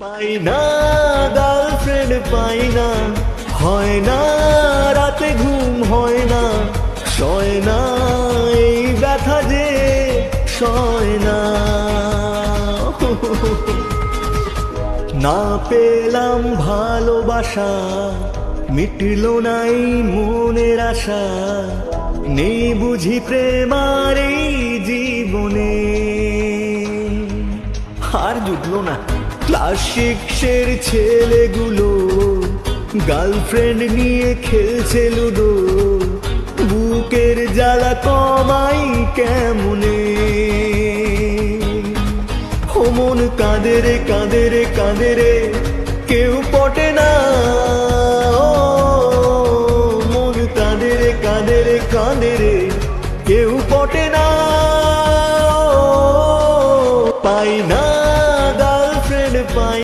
পাই না গার্লফ্রেন্ড পাই না, হয় না রাতে ঘুম হয় না, সয় না এই ব্যথা যে সয় না। না পেলাম ভালোবাসা, মিটল নাই মনের আশা, নেই বুঝি প্রেমার এই জীবনে। আর জুটলো না। ক্লাস সিক্সের ছেলেগুলো গার্লফ্রেন্ড নিয়ে খেলছে লুডো, বুকের জ্বালা কমাই কেমনে। ও মন কাঁদে রে কাঁদে রে কাঁদে রে,